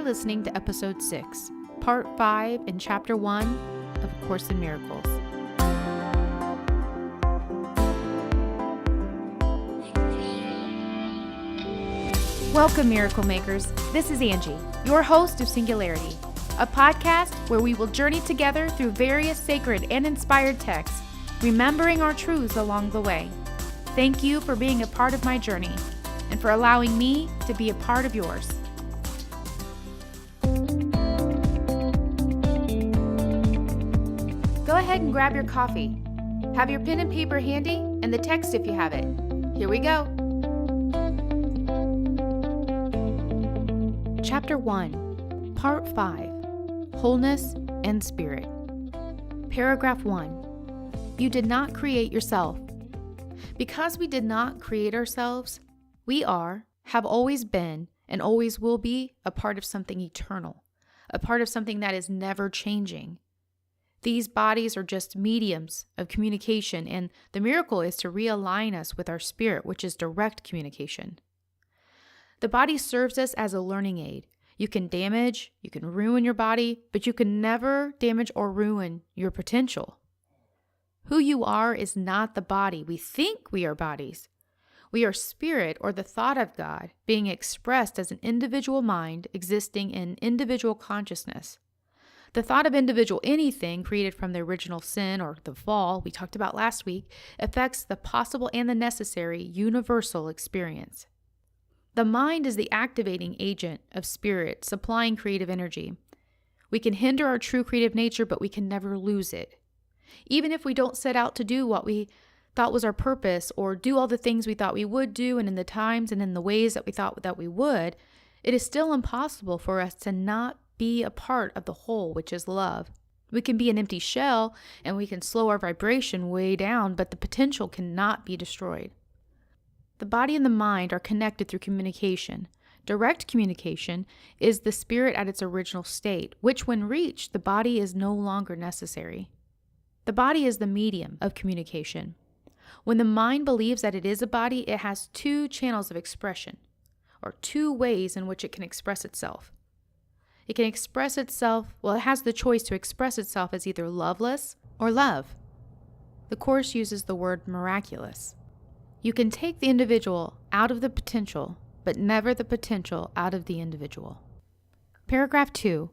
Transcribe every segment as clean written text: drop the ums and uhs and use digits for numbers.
listening to Episode 6, Part 5 in Chapter 1 of A Course in Miracles. Welcome, Miracle Makers. This is Angie, your host of Singularity, a podcast where we will journey together through various sacred and inspired texts, remembering our truths along the way. Thank you for being a part of my journey and for allowing me to be a part of yours. Go ahead and grab your coffee. Have your pen and paper handy and the text if you have it. Here we go. Chapter 1, Part 5, Wholeness and Spirit. Paragraph 1. You did not create yourself. Because we did not create ourselves, we are, have always been, and always will be a part of something eternal, a part of something that is never changing. These bodies are just mediums of communication, and the miracle is to realign us with our spirit, which is direct communication. The body serves us as a learning aid. You can damage, you can ruin your body, but you can never damage or ruin your potential. Who you are is not the body. We think we are bodies. We are spirit, or the thought of God, being expressed as an individual mind existing in individual consciousness. The thought of individual anything created from the original sin or the fall we talked about last week affects the possible and the necessary universal experience. The mind is the activating agent of spirit, supplying creative energy. We can hinder our true creative nature, but we can never lose it. Even if we don't set out to do what we thought was our purpose or do all the things we thought we would do and in the times and in the ways that we thought that we would, it is still impossible for us to not be a part of the whole, which is love. We can be an empty shell and we can slow our vibration way down, but the potential cannot be destroyed. The body and the mind are connected through communication. Direct communication is the spirit at its original state, which when reached, the body is no longer necessary. The body is the medium of communication. When the mind believes that it is a body, it has two channels of expression, or two ways in which it can express itself. It can express itself, it has the choice to express itself as either loveless or love. The Course uses the word miraculous. You can take the individual out of the potential, but never the potential out of the individual. Paragraph 2.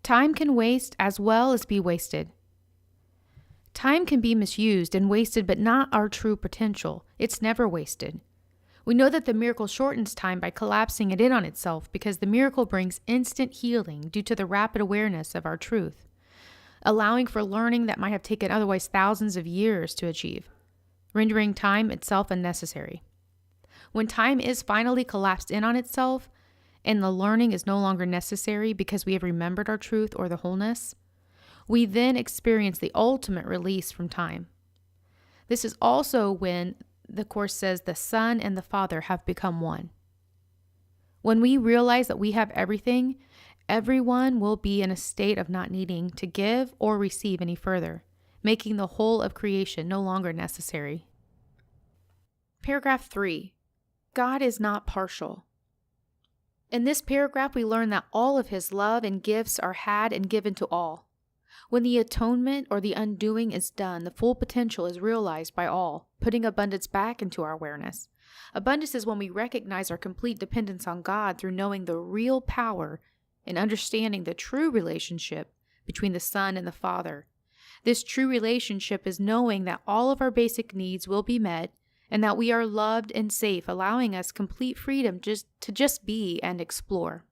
Time can waste as well as be wasted. Time can be misused and wasted, but not our true potential. It's never wasted. We know that the miracle shortens time by collapsing it in on itself because the miracle brings instant healing due to the rapid awareness of our truth, allowing for learning that might have taken otherwise thousands of years to achieve, rendering time itself unnecessary. When time is finally collapsed in on itself and the learning is no longer necessary because we have remembered our truth or the wholeness, we then experience the ultimate release from time. This is also when the Course says the Son and the Father have become one. When we realize that we have everything, everyone will be in a state of not needing to give or receive any further, making the whole of creation no longer necessary. Paragraph 3. God is not partial. In this paragraph, we learn that all of His love and gifts are had and given to all. When the atonement or the undoing is done, the full potential is realized by all, putting abundance back into our awareness. Abundance is when we recognize our complete dependence on God through knowing the real power and understanding the true relationship between the Son and the Father. This true relationship is knowing that all of our basic needs will be met and that we are loved and safe, allowing us complete freedom to just be and explore.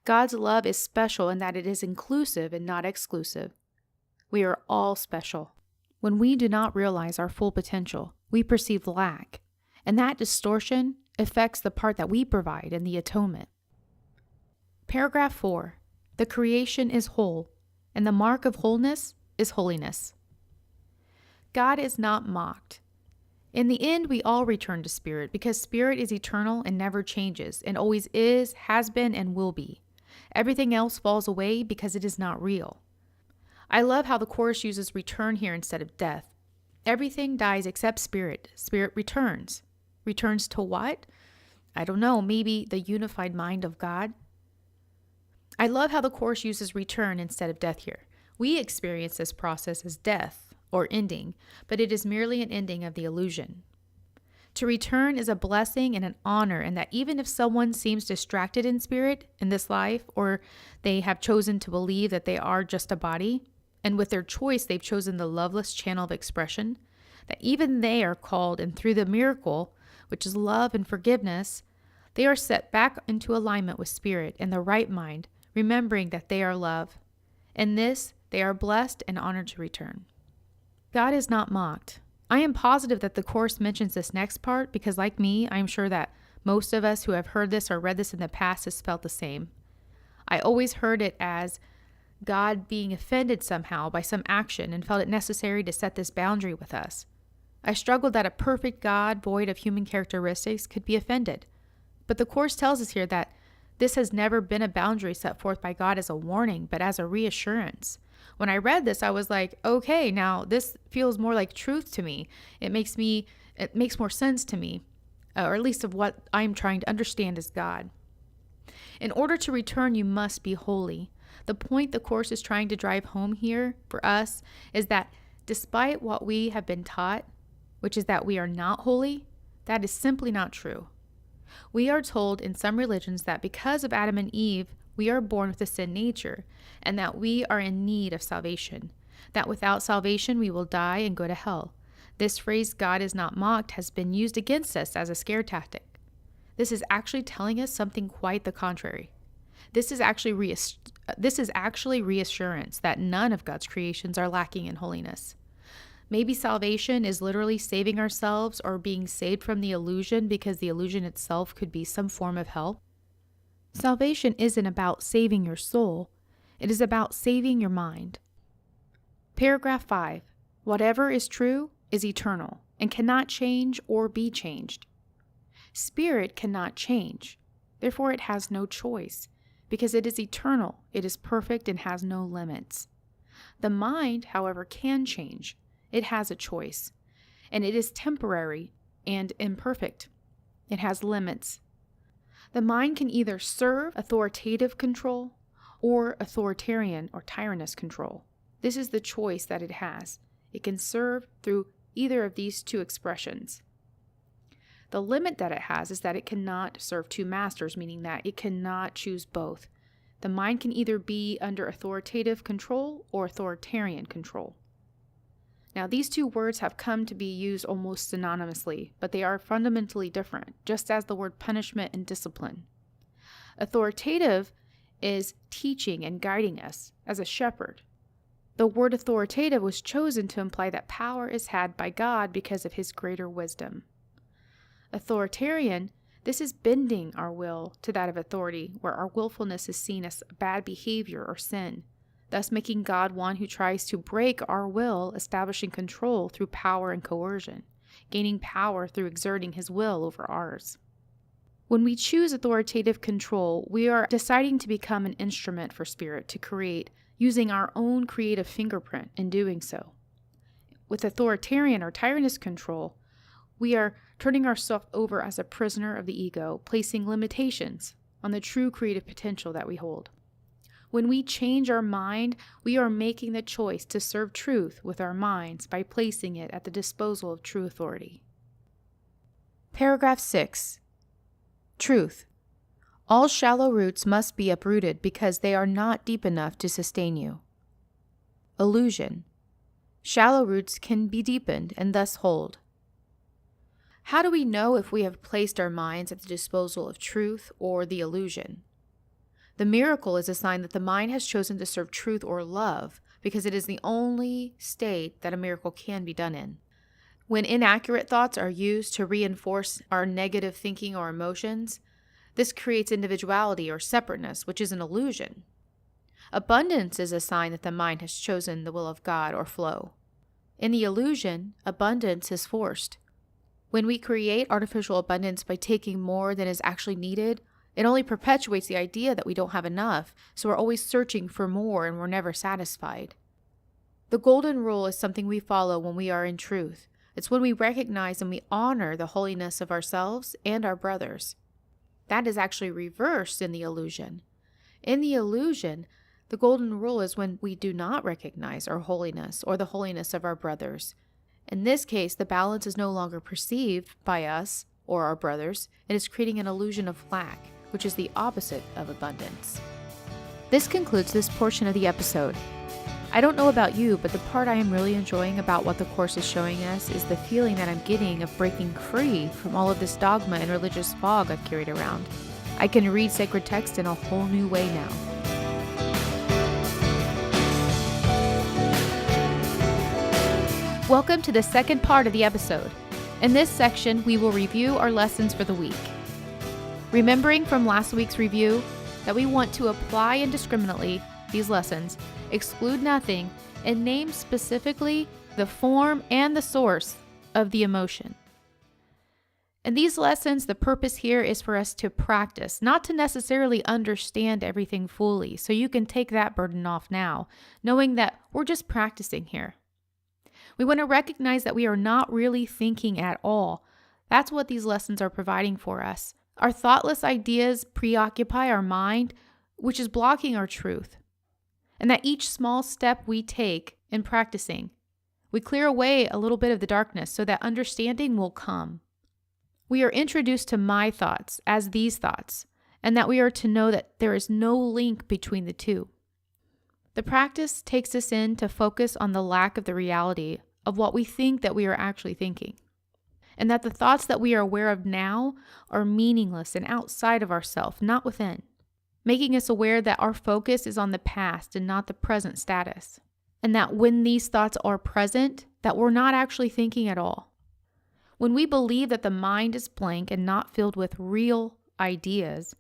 God's love is special in that it is inclusive and not exclusive. We are all special. When we do not realize our full potential, we perceive lack, and that distortion affects the part that we provide in the atonement. Paragraph 4. The creation is whole, and the mark of wholeness is holiness. God is not mocked. In the end, we all return to spirit because spirit is eternal and never changes, and always is, has been, and will be. Everything else falls away because it is not real. I love how the Course uses return here instead of death. Everything dies except spirit. Spirit returns. Returns to what? I don't know, maybe the unified mind of God? I love how the Course uses return instead of death here. We experience this process as death or ending, but it is merely an ending of the illusion. To return is a blessing and an honor, and that even if someone seems distracted in spirit in this life, or they have chosen to believe that they are just a body, and with their choice they've chosen the loveless channel of expression, that even they are called, and through the miracle, which is love and forgiveness, they are set back into alignment with spirit and the right mind, remembering that they are love. In this, they are blessed and honored to return. God is not mocked. I am positive that the Course mentions this next part because, like me, I am sure that most of us who have heard this or read this in the past has felt the same. I always heard it as God being offended somehow by some action and felt it necessary to set this boundary with us. I struggled that a perfect God, void of human characteristics, could be offended. But the Course tells us here that this has never been a boundary set forth by God as a warning, but as a reassurance. When I read this, I was like, okay, now this feels more like truth to me. It makes more sense to me, or at least of what I'm trying to understand as God. In order to return, you must be holy. The point the Course is trying to drive home here for us is that despite what we have been taught, which is that we are not holy, that is simply not true. We are told in some religions that because of Adam and Eve, we are born with a sin nature, and that we are in need of salvation, that without salvation we will die and go to hell. This phrase, God is not mocked, has been used against us as a scare tactic. This is actually telling us something quite the contrary. This is actually reassurance that none of God's creations are lacking in holiness. Maybe salvation is literally saving ourselves or being saved from the illusion because the illusion itself could be some form of hell. Salvation isn't about saving your soul. It is about saving your mind. Paragraph 5. Whatever is true is eternal and cannot change or be changed. Spirit cannot change. Therefore, it has no choice because it is eternal, it is perfect, and has no limits. The mind, however, can change. It has a choice, and it is temporary and imperfect. It has limits. The mind can either serve authoritative control or authoritarian or tyrannous control. This is the choice that it has. It can serve through either of these two expressions. The limit that it has is that it cannot serve two masters, meaning that it cannot choose both. The mind can either be under authoritative control or authoritarian control. Now, these two words have come to be used almost synonymously, but they are fundamentally different, just as the word punishment and discipline. Authoritative is teaching and guiding us as a shepherd. The word authoritative was chosen to imply that power is had by God because of his greater wisdom. Authoritarian, this is bending our will to that of authority, where our willfulness is seen as bad behavior or sin, thus making God one who tries to break our will, establishing control through power and coercion, gaining power through exerting his will over ours. When we choose authoritative control, we are deciding to become an instrument for Spirit to create, using our own creative fingerprint in doing so. With authoritarian or tyrannous control, we are turning ourselves over as a prisoner of the ego, placing limitations on the true creative potential that we hold. When we change our mind, we are making the choice to serve truth with our minds by placing it at the disposal of true authority. Paragraph 6. Truth. All shallow roots must be uprooted because they are not deep enough to sustain you. Illusion. Shallow roots can be deepened and thus hold. How do we know if we have placed our minds at the disposal of truth or the illusion? The miracle is a sign that the mind has chosen to serve truth or love because it is the only state that a miracle can be done in. When inaccurate thoughts are used to reinforce our negative thinking or emotions, this creates individuality or separateness, which is an illusion. Abundance is a sign that the mind has chosen the will of God or flow. In the illusion, abundance is forced. When we create artificial abundance by taking more than is actually needed, it only perpetuates the idea that we don't have enough, so we're always searching for more and we're never satisfied. The golden rule is something we follow when we are in truth. It's when we recognize and we honor the holiness of ourselves and our brothers. That is actually reversed in the illusion. In the illusion, the golden rule is when we do not recognize our holiness or the holiness of our brothers. In this case, the balance is no longer perceived by us or our brothers. It is creating an illusion of lack, which is the opposite of abundance. This concludes this portion of the episode. I don't know about you, but the part I am really enjoying about what the Course is showing us is the feeling that I'm getting of breaking free from all of this dogma and religious fog I've carried around. I can read sacred text in a whole new way now. Welcome to the second part of the episode. In this section, we will review our lessons for the week. Remembering from last week's review that we want to apply indiscriminately these lessons, exclude nothing, and name specifically the form and the source of the emotion. In these lessons, the purpose here is for us to practice, not to necessarily understand everything fully, so you can take that burden off now, knowing that we're just practicing here. We want to recognize that we are not really thinking at all. That's what these lessons are providing for us. Our thoughtless ideas preoccupy our mind, which is blocking our truth. And that each small step we take in practicing, we clear away a little bit of the darkness so that understanding will come. We are introduced to my thoughts as these thoughts, and that we are to know that there is no link between the two. The practice takes us in to focus on the lack of the reality of what we think that we are actually thinking, and that the thoughts that we are aware of now are meaningless and outside of ourselves, not within, making us aware that our focus is on the past and not the present status, and that when these thoughts are present, that we're not actually thinking at all. When we believe that the mind is blank and not filled with real ideas,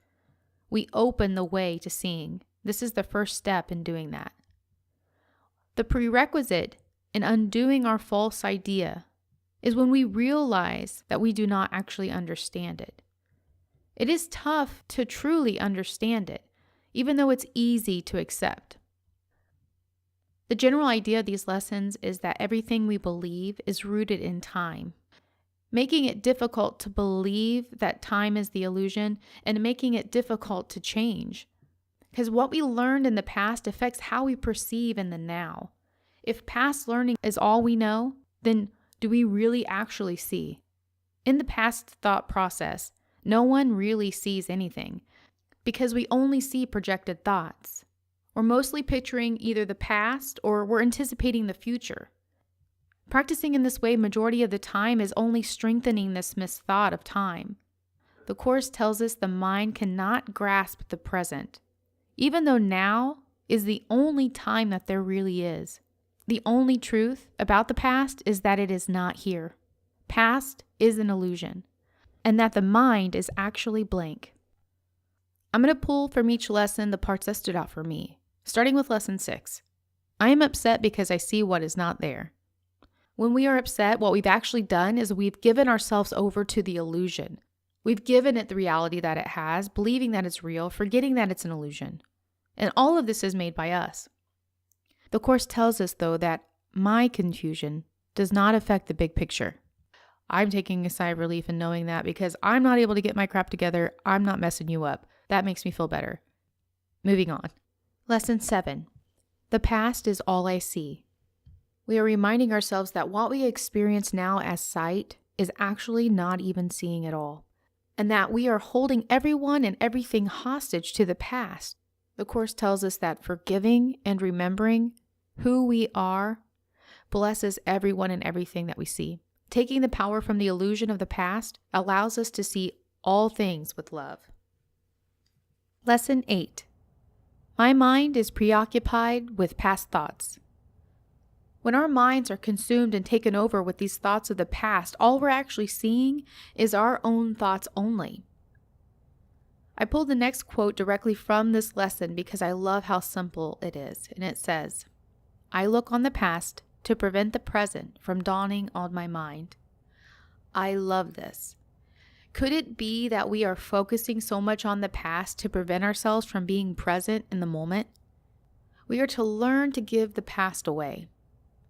we open the way to seeing. This is the first step in doing that. The prerequisite in undoing our false idea is when we realize that we do not actually understand it. It is tough to truly understand it, even though it's easy to accept. The general idea of these lessons is that everything we believe is rooted in time, making it difficult to believe that time is the illusion and making it difficult to change. Because what we learned in the past affects how we perceive in the now. If past learning is all we know, then do we really actually see? In the past thought process, no one really sees anything because we only see projected thoughts. We're mostly picturing either the past or we're anticipating the future. Practicing in this way majority of the time is only strengthening this misthought of time. The Course tells us the mind cannot grasp the present, even though now is the only time that there really is. The only truth about the past is that it is not here. Past is an illusion, and that the mind is actually blank. I'm going to pull from each lesson the parts that stood out for me, starting with lesson 6. I am upset because I see what is not there. When we are upset, what we've actually done is we've given ourselves over to the illusion. We've given it the reality that it has, believing that it's real, forgetting that it's an illusion. And all of this is made by us. The Course tells us, though, that my confusion does not affect the big picture. I'm taking a sigh of relief in knowing that because I'm not able to get my crap together, I'm not messing you up. That makes me feel better. Moving on. Lesson 7. The past is all I see. We are reminding ourselves that what we experience now as sight is actually not even seeing at all, and that we are holding everyone and everything hostage to the past. The Course tells us that forgiving and remembering who we are blesses everyone and everything that we see. Taking the power from the illusion of the past allows us to see all things with love. Lesson 8. My mind is preoccupied with past thoughts. When our minds are consumed and taken over with these thoughts of the past, all we're actually seeing is our own thoughts only. I pulled the next quote directly from this lesson because I love how simple it is, and it says, I look on the past to prevent the present from dawning on my mind. I love this. Could it be that we are focusing so much on the past to prevent ourselves from being present in the moment? We are to learn to give the past away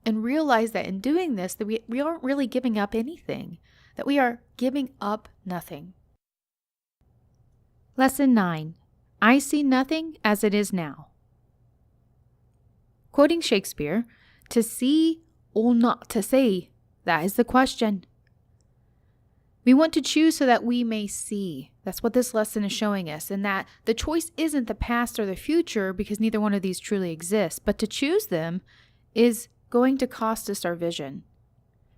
and realize that in doing this, that we aren't really giving up anything, that we are giving up nothing. Lesson 9. I see nothing as it is now. Quoting Shakespeare, to see or not to see, that is the question. We want to choose so that we may see. That's what this lesson is showing us, and that the choice isn't the past or the future, because neither one of these truly exists, but to choose them is going to cost us our vision.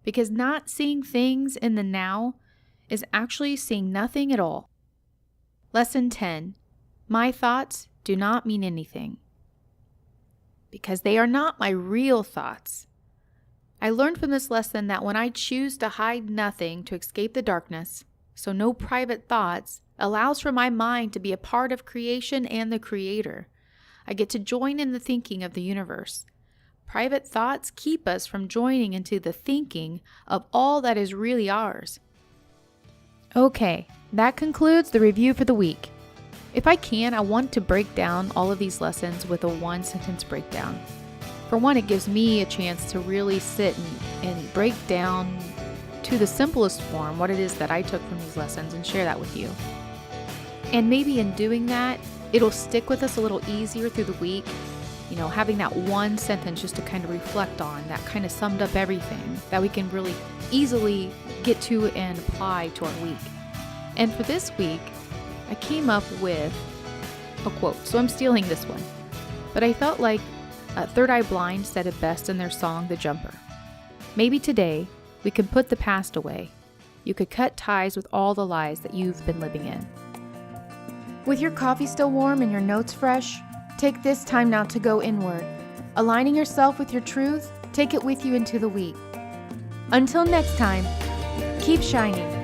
Because not seeing things in the now is actually seeing nothing at all. Lesson 10. My thoughts do not mean anything. Because they are not my real thoughts. I learned from this lesson that when I choose to hide nothing to escape the darkness, so no private thoughts, allows for my mind to be a part of creation and the Creator. I get to join in the thinking of the universe. Private thoughts keep us from joining into the thinking of all that is really ours. Okay, that concludes the review for the week. If I can, I want to break down all of these lessons with a one-sentence breakdown. For one, it gives me a chance to really sit and break down to the simplest form what it is that I took from these lessons and share that with you. And maybe in doing that, it'll stick with us a little easier through the week. Having that one sentence just to kind of reflect on, that kind of summed up everything that we can really easily get to and apply to our week. And for this week, I came up with a quote. So I'm stealing this one. But I felt like Third Eye Blind said it best in their song, The Jumper. Maybe today we can put the past away. You could cut ties with all the lies that you've been living in. With your coffee still warm and your notes fresh, take this time now to go inward. Aligning yourself with your truth, take it with you into the week. Until next time, keep shining.